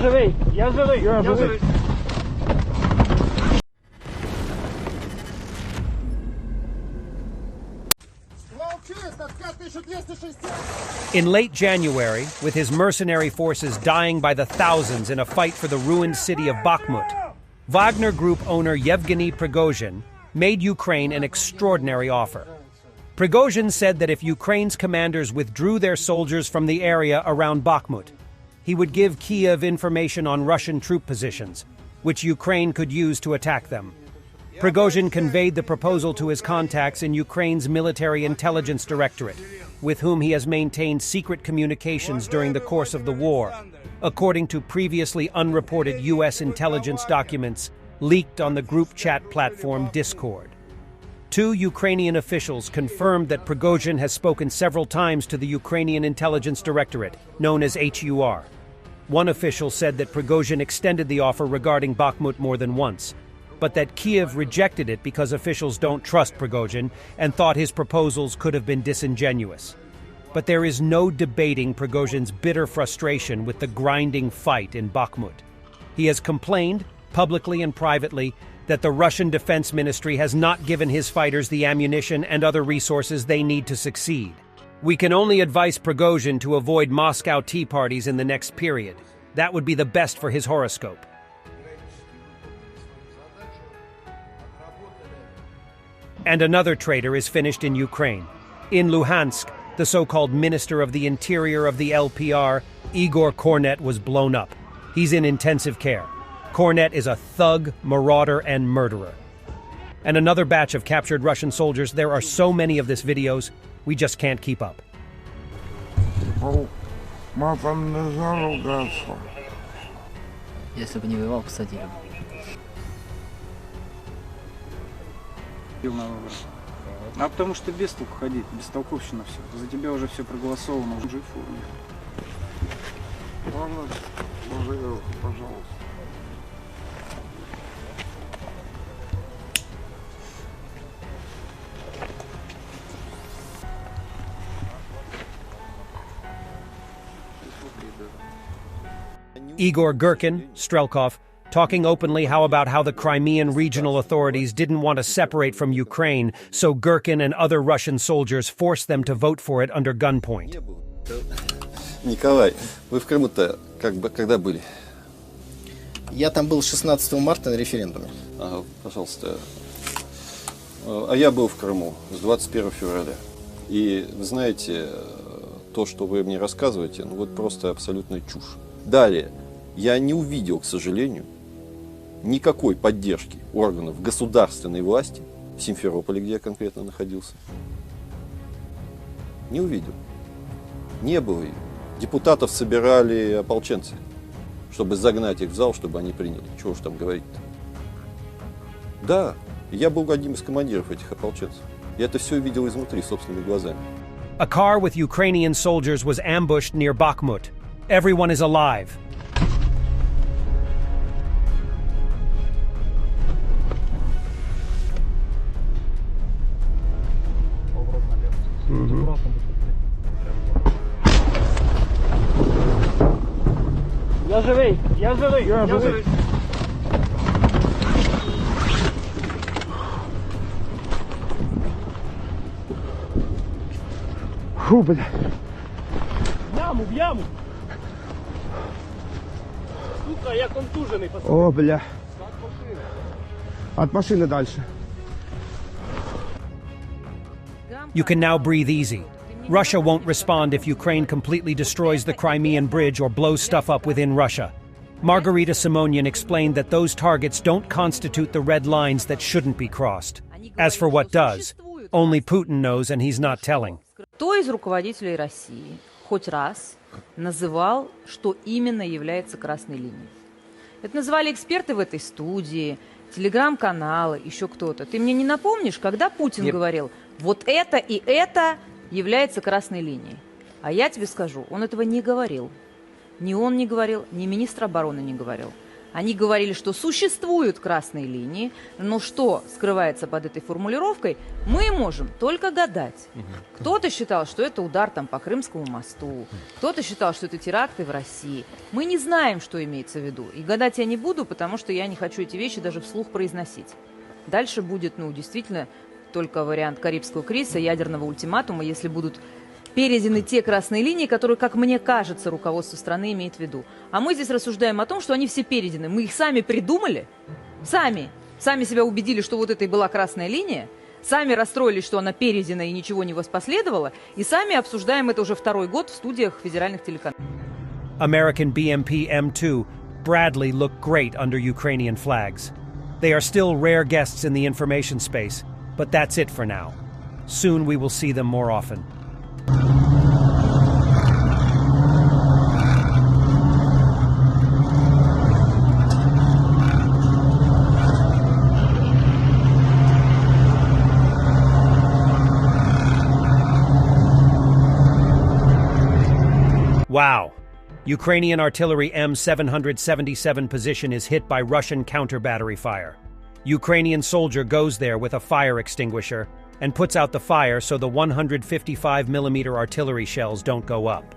живий, я живий, я живий. In late January, with his mercenary forces dying by the thousands in a fight for the ruined city of Bakhmut, Wagner Group owner Yevgeny Prigozhin made Ukraine an extraordinary offer. Prigozhin said that if Ukraine's commanders withdrew their soldiers from the area around Bakhmut, he would give Kiev information on Russian troop positions, which Ukraine could use to attack them. Prigozhin conveyed the proposal to his contacts in Ukraine's military intelligence directorate, with whom he has maintained secret communications during the course of the war, according to previously unreported U.S. intelligence documents leaked on the group chat platform Discord. Two Ukrainian officials confirmed that Prigozhin has spoken several times to the Ukrainian Intelligence Directorate, known as HUR. One official said that Prigozhin extended the offer regarding Bakhmut more than once, but that Kiev rejected it because officials don't trust Prigozhin and thought his proposals could have been disingenuous. But there is no debating Prigozhin's bitter frustration with the grinding fight in Bakhmut. He has complained, publicly and privately, that the Russian Defense Ministry has not given his fighters the ammunition and other resources they need to succeed. We can only advise Prigozhin to avoid Moscow tea parties in the next period. That would be the best for his horoscope. And another traitor is finished in Ukraine. In Luhansk, the so-called Minister of the Interior of the LPR, Igor Kornet, was blown up. He's in intensive care. Kornet is a thug, marauder, and murderer. And another batch of captured Russian soldiers. There are so many of these videos, we just can't keep up. Если бы не воевал, посадили. А потому что без толку ходить, бестолковщина все. За тебя уже все проголосовано, уже жив. Можно, пожалуйста. Igor Girkin, Strelkov, talking openly about how the Crimean regional authorities didn't want to separate from Ukraine, so Girkin and other Russian soldiers forced them to vote for it under gunpoint. Николай, вы в Крыму-то когда были? Я там был 16 марта на референдуме. Ага, пожалуйста. А я был в Крыму с 21 февраля. И вы знаете, то, что вы мне рассказываете, ну вот просто абсолютная чушь. Далее, я не увидел, к сожалению, никакой поддержки органов государственной власти в Симферополе, где я конкретно находился. Не увидел. Не было ее. Депутатов собирали ополченцы, чтобы загнать их в зал, чтобы они приняли. Чего уж там говорить-то. Да, я был одним из командиров этих ополченцев. Я это все видел изнутри, собственными глазами. A car with Ukrainian soldiers was ambushed near Bakhmut. Everyone is alive. Я живий, я живий, я живий. Фу, бля. В яму. Сука, я контужений, пацаны. О, бля. От машины дальше. You can now breathe easy. Russia won't respond if Ukraine completely destroys the Crimean bridge or blows stuff up within Russia. Margarita Simonian explained that those targets don't constitute the red lines that shouldn't be crossed. As for what does, only Putin knows and he's not telling. Кто из руководителей России хоть раз называл, что именно является красной линией? Это называли эксперты в этой студии, телеграм-каналы, еще кто-то. Ты мне не напомнишь, когда Путин говорил, вот это и это является красной линией? А я тебе скажу, он этого не говорил. Ни он не говорил, ни министр обороны не говорил. Они говорили, что существуют красные линии, но что скрывается под этой формулировкой, мы можем только гадать. Кто-то считал, что это удар там по Крымскому мосту, кто-то считал, что это теракты в России. Мы не знаем, что имеется в виду. И гадать я не буду, потому что я не хочу эти вещи даже вслух произносить. Дальше будет, действительно, только вариант Карибского кризиса, ядерного ультиматума, если будут переданы те красные линии, которые, как мне кажется, руководство страны имеет в виду. А мы здесь рассуждаем о том, что они все переданы. Мы их сами придумали, сами себя убедили, что вот это и была красная линия, сами расстроились, что она передана и ничего не воспоследовало, и сами обсуждаем это уже второй год в студиях федеральных телеканалов. American BMP M2 Bradley look great under Ukrainian flags. They are still rare guests in the information space, but that's it for now. Soon we will see them more often. Wow. Ukrainian artillery M777 position is hit by Russian counter-battery fire. Ukrainian soldier goes there with a fire extinguisher and puts out the fire so the 155mm artillery shells don't go up.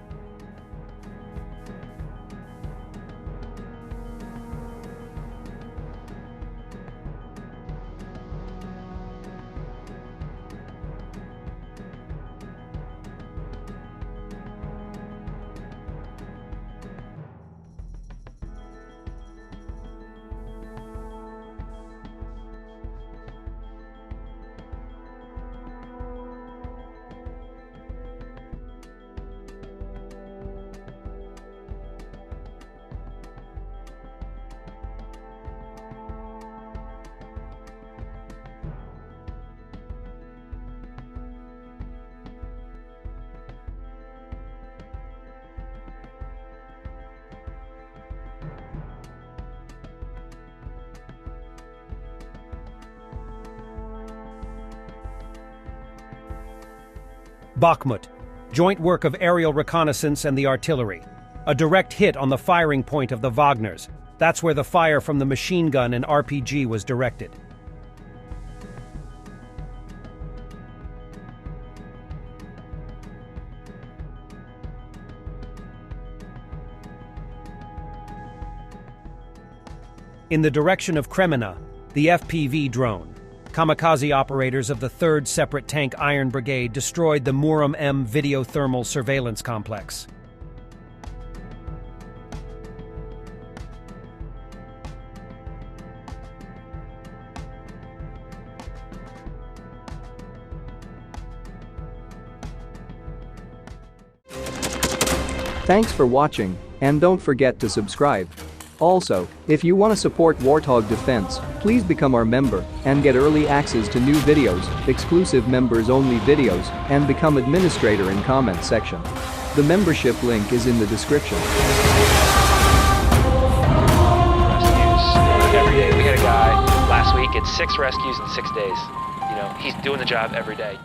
Bakhmut, joint work of aerial reconnaissance and the artillery. A direct hit on the firing point of the Wagners. That's where the fire from the machine gun and RPG was directed. In the direction of Crimean, the FPV drone. Kamikaze operators of the 3rd Separate Tank Iron Brigade destroyed the Murom M video thermal surveillance complex. Thanks for watching, and don't forget to subscribe. Also, if you want to support Warthog Defense, please become our member and get early access to new videos, exclusive members-only videos, and become administrator in comment section. The membership link is in the description. Rescues every day. We had a guy last week, it's 6 rescues in 6 days. He's doing the job every day.